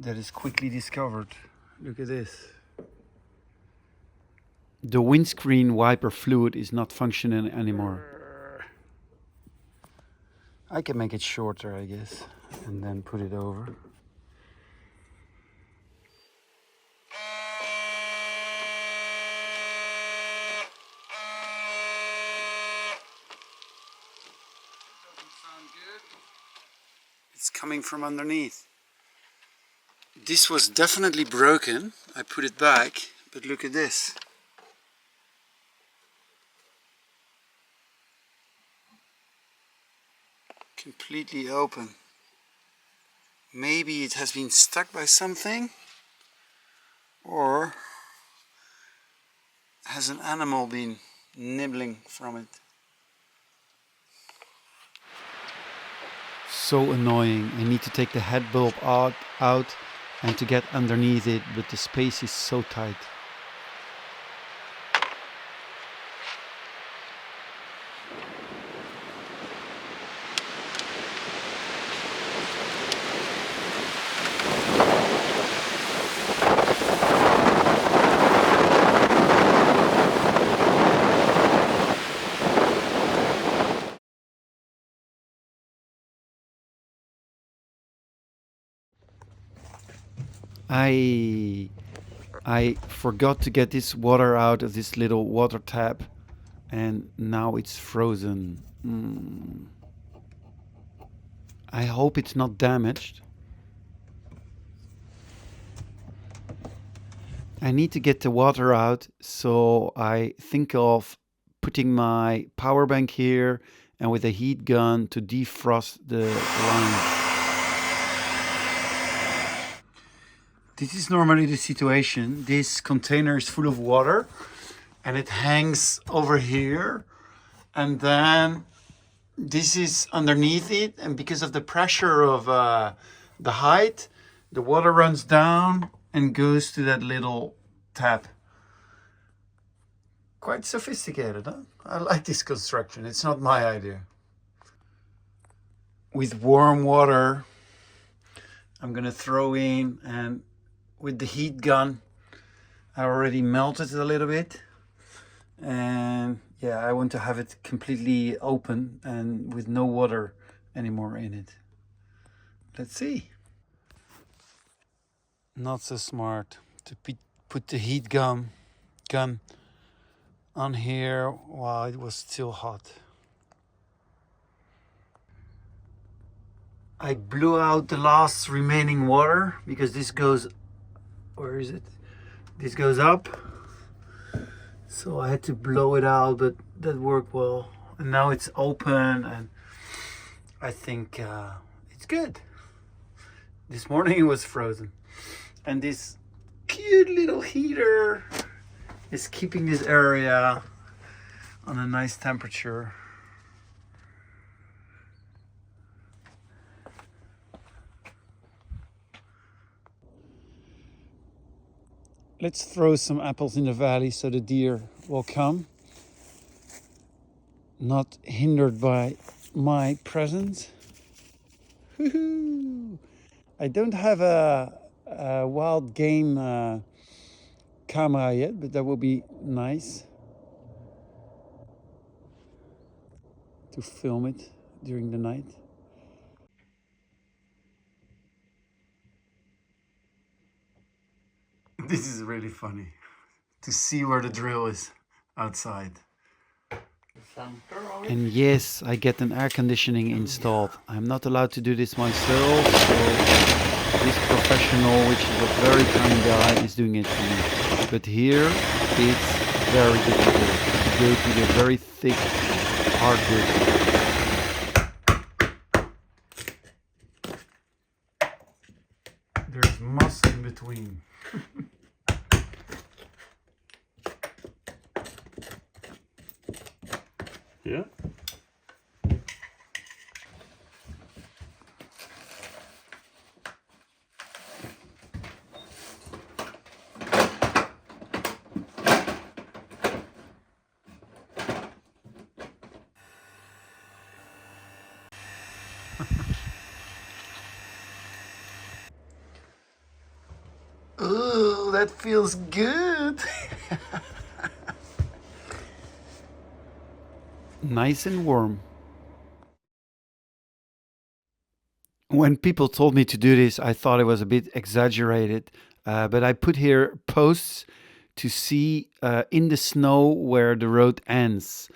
that is quickly discovered. Look at this. The windscreen wiper fluid is not functioning anymore. I can make it shorter, I guess, and then put it over. It's coming from underneath. This was definitely broken. I put it back, but look at this. Completely open. Maybe it has been stuck by something, or has an animal been nibbling from it. So annoying. I need to take the head bulb out and to get underneath it, but the space is so tight. I forgot to get this water out of this little water tap, and now it's frozen. I hope it's not damaged. I need to get the water out, so I think of putting my power bank here and with a heat gun to defrost the line. This is normally the situation. This container is full of water and it hangs over here, and then this is underneath it, and because of the pressure of the height, the water runs down and goes to that little tap. Quite sophisticated, huh? I like this construction. It's not my idea. With warm water, I'm gonna throw in, and with the heat gun, I already melted it a little bit. And yeah, I want to have it completely open and with no water anymore in it. Let's see. Not so smart to put the heat gun on here while it was still hot. I blew out the last remaining water because this goes, where is it? This goes up. So I had to blow it out, but that worked well. And now it's open, and I think it's good. This morning it was frozen. And this cute little heater is keeping this area on a nice temperature. Let's throw some apples in the valley so the deer will come. Not hindered by my presence. Woohoo! I don't have a wild game camera yet, but that will be nice to film it during the night. This is really funny to see where the drill is outside. And yes, I get an air conditioning installed. I'm not allowed to do this myself, so this professional, which is a very kind guy, is doing it for me. But here, it's very difficult to go to the very thick hardwood. There's moss in between. Yeah. Oh, that feels good. Nice and warm. When people told me to do this, I thought it was a bit exaggerated, but I put here posts to see in the snow where the road ends.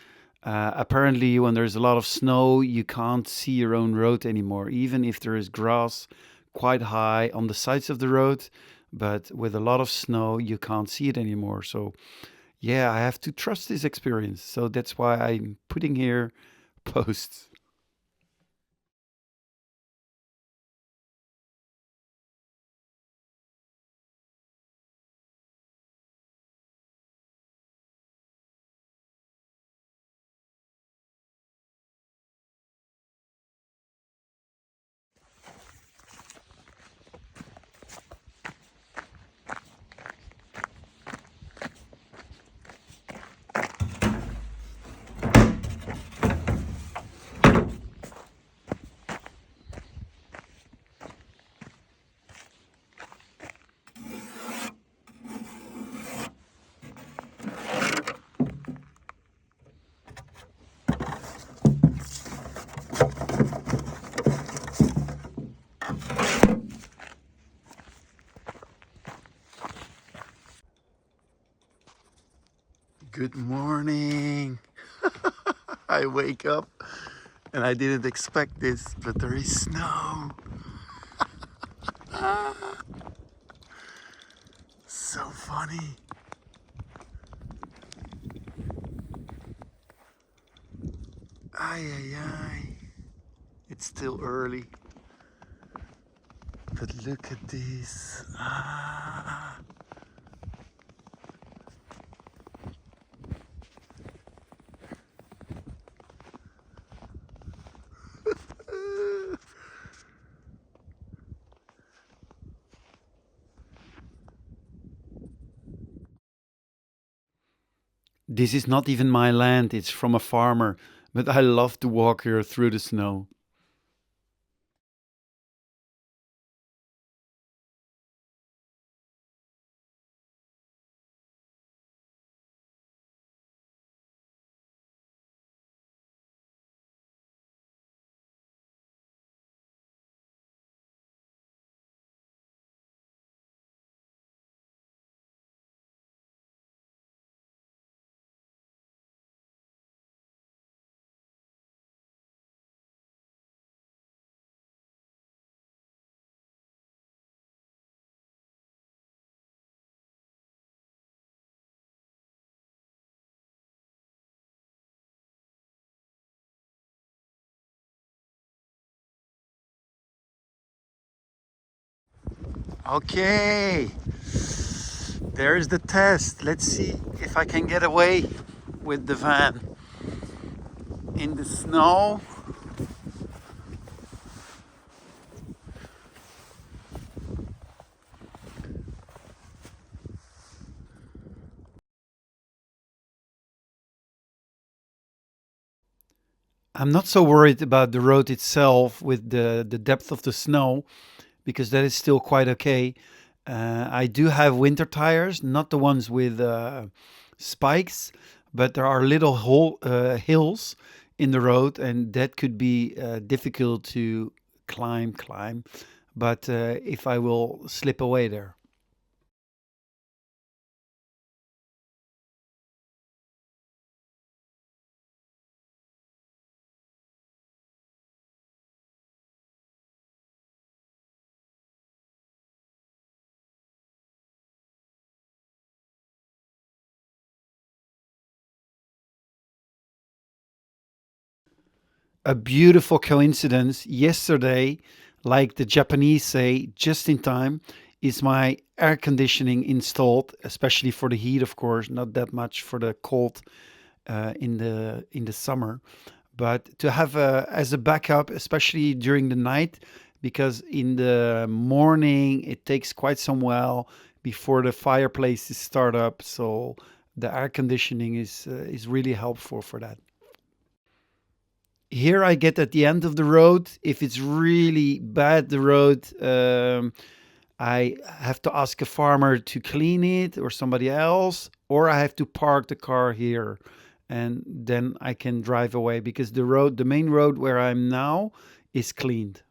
Apparently, when there's a lot of snow, you can't see your own road anymore, even if there is grass quite high on the sides of the road. But with a lot of snow, you can't see it anymore. So, yeah, I have to trust this experience. So that's why I'm putting here posts. Good morning. I wake up and I didn't expect this, but there is snow. So funny. Ay, ay, ay. It's still early, but look at this. Ah. This is not even my land, it's from a farmer, but I love to walk here through the snow. Okay, there's the test. Let's see if I can get away with the van in the snow. I'm not so worried about the road itself with the depth of the snow because that is still quite okay. I do have winter tires, not the ones with spikes, but there are little hills in the road, and that could be difficult to climb. But if I will slip away there. A beautiful coincidence. Yesterday, like the Japanese say, just in time, is my air conditioning installed, especially for the heat, of course, not that much for the cold in the summer, but to have as a backup, especially during the night, because in the morning it takes quite some while before the fireplaces start up. So the air conditioning is really helpful for that. Here I get at the end of the road. If it's really bad, the road, I have to ask a farmer to clean it or somebody else, or I have to park the car here and then I can drive away because the main road where I'm now is cleaned.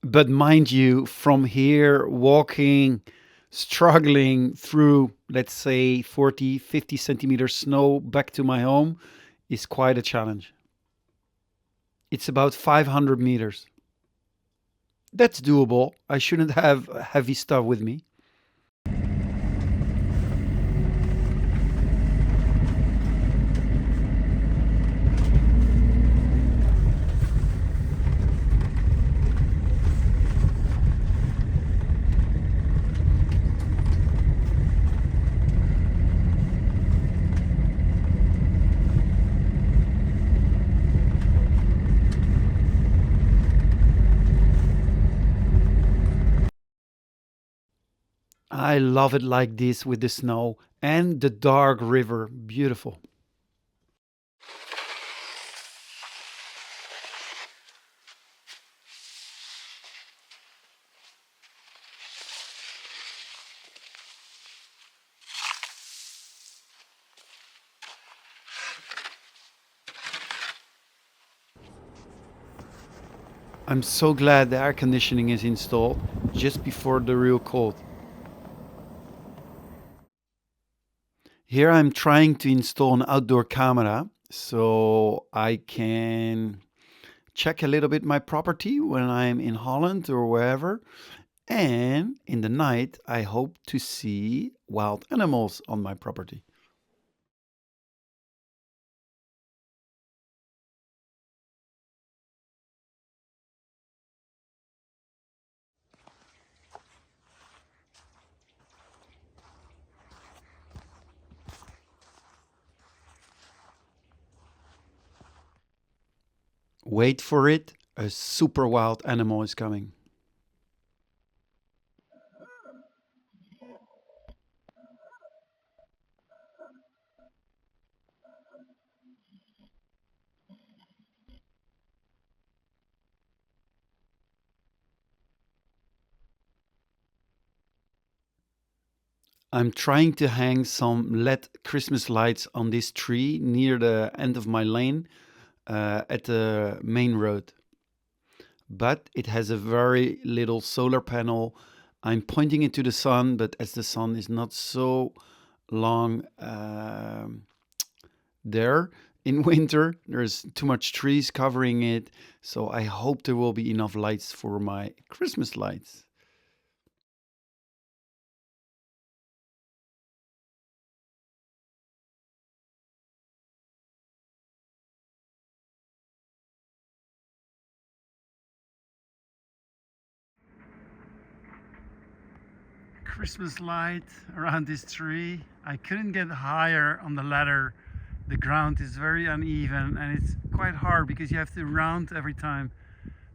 But mind you, from here, walking, struggling through, let's say, 40, 50 centimeters snow back to my home is quite a challenge. It's about 500 meters. That's doable. I shouldn't have heavy stuff with me. I love it like this with the snow and the dark river. Beautiful. I'm so glad the air conditioning is installed just before the real cold. Here I'm trying to install an outdoor camera so I can check a little bit my property when I'm in Holland or wherever. And in the night, I hope to see wild animals on my property. Wait for it, a super wild animal is coming. I'm trying to hang some LED Christmas lights on this tree near the end of my lane at the main road. But it has a very little solar panel. I'm pointing it to the sun, but as the sun is not so long there in winter, there's too much trees covering it. So I hope there will be enough lights for my Christmas lights. Christmas light around this tree. I couldn't get higher on the ladder. The ground is very uneven and it's quite hard because you have to round every time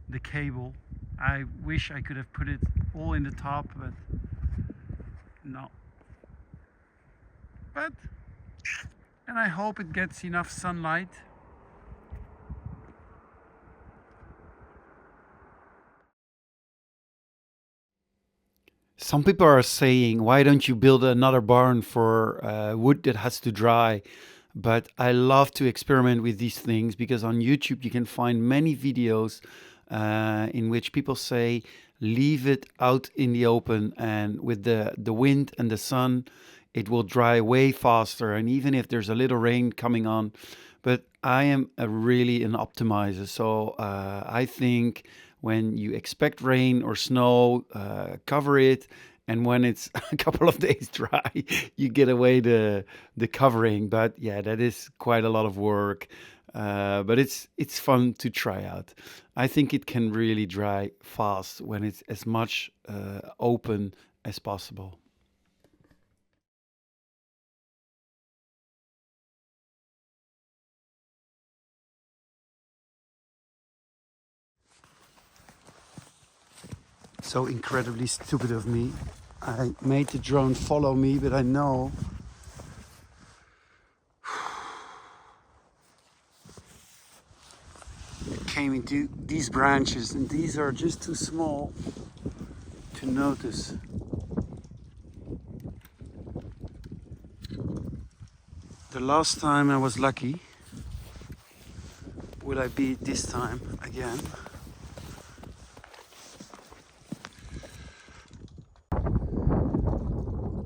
the cable. I wish I could have put it all in the top, but no. But, and I hope it gets enough sunlight. Some people are saying, why don't you build another barn for wood that has to dry? But I love to experiment with these things because on YouTube you can find many videos in which people say, leave it out in the open, and with the wind and the sun, it will dry way faster. And even if there's a little rain coming on, but I am really an optimizer. So I think when you expect rain or snow, cover it. And when it's a couple of days dry, you get away the covering. But yeah, that is quite a lot of work. But it's fun to try out. I think it can really dry fast when it's as much open as possible. So incredibly stupid of me. I made the drone follow me, but I know it came into these branches and these are just too small. to notice. The last time I was lucky. Will I be this time again?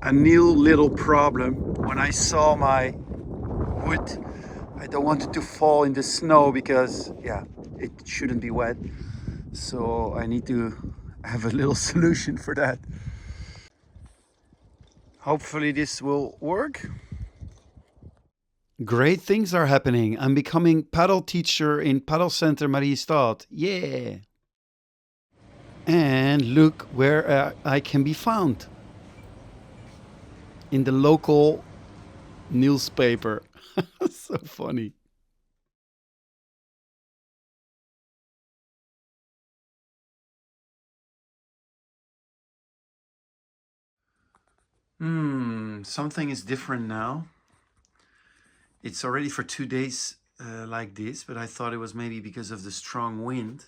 A new little problem. When I saw my wood, I don't want it to fall in the snow because, yeah, it shouldn't be wet. So I need to have a little solution for that. Hopefully this will work. Great things are happening. I'm becoming paddle teacher in Padelcenter Mariestad. Yeah! And look where I can be found. In the local newspaper. So funny. Something is different now. It's already for 2 days like this, but I thought it was maybe because of the strong wind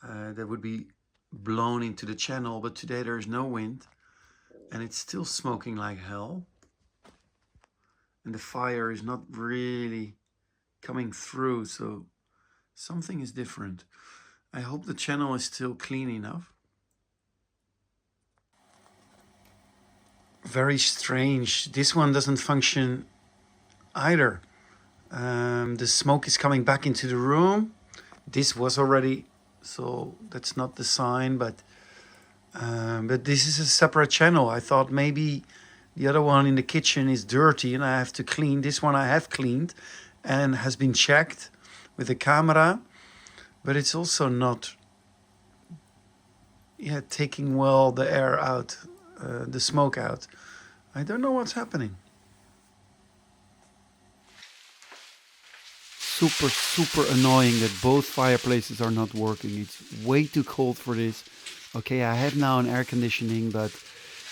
that would be blown into the channel, but today there's no wind and it's still smoking like hell. And the fire is not really coming through, so something is different. I hope the channel is still clean enough. Very strange. This one doesn't function either. The smoke is coming back into the room. This was already, so that's not the sign, but this is a separate channel. I thought maybe the other one in the kitchen is dirty and I have to clean. This one I have cleaned and has been checked with the camera, but it's also not taking well the air out, the smoke out. I don't know what's happening. Super annoying that both fireplaces are not working. It's way too cold for this. Okay, I have now an air conditioning, but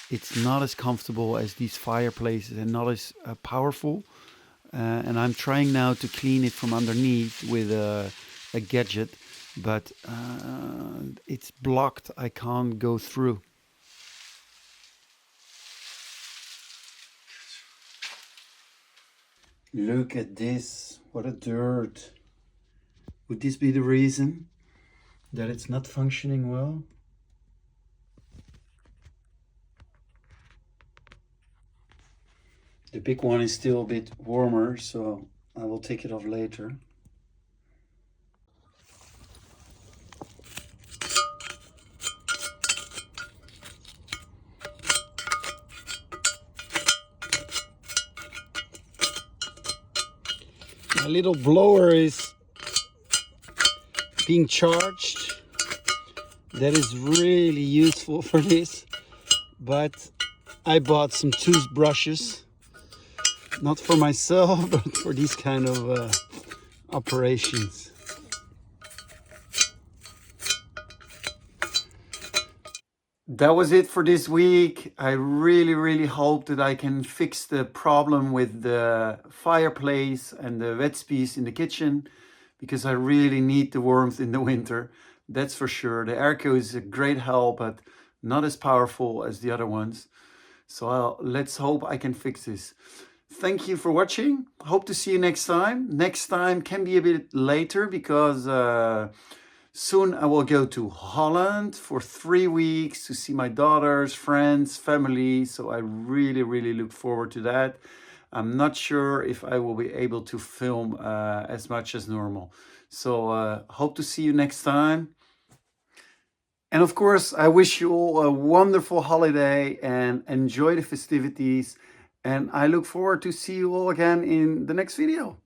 it's not as comfortable as these fireplaces and not as powerful. And I'm trying now to clean it from underneath with a gadget, but it's blocked. I can't go through. Look at this, what a dirt. Would this be the reason that it's not functioning well? The big one is still a bit warmer, so I will take it off later. My little blower is being charged. That is really useful for this, but I bought some toothbrushes, not for myself, but for these kind of operations. That was it for this week. I really hope that I can fix the problem with the fireplace and the wet space in the kitchen, because I really need the warmth in the winter. That's for sure. The Airco is a great help, but not as powerful as the other ones. So let's hope I can fix this. Thank you for watching. Hope to see you next time. Next time can be a bit later because soon I will go to Holland for 3 weeks to see my daughters, friends, family. So I really look forward to that. I'm not sure if I will be able to film as much as normal. So hope to see you next time. And of course, I wish you all a wonderful holiday and enjoy the festivities. And I look forward to see you all again in the next video.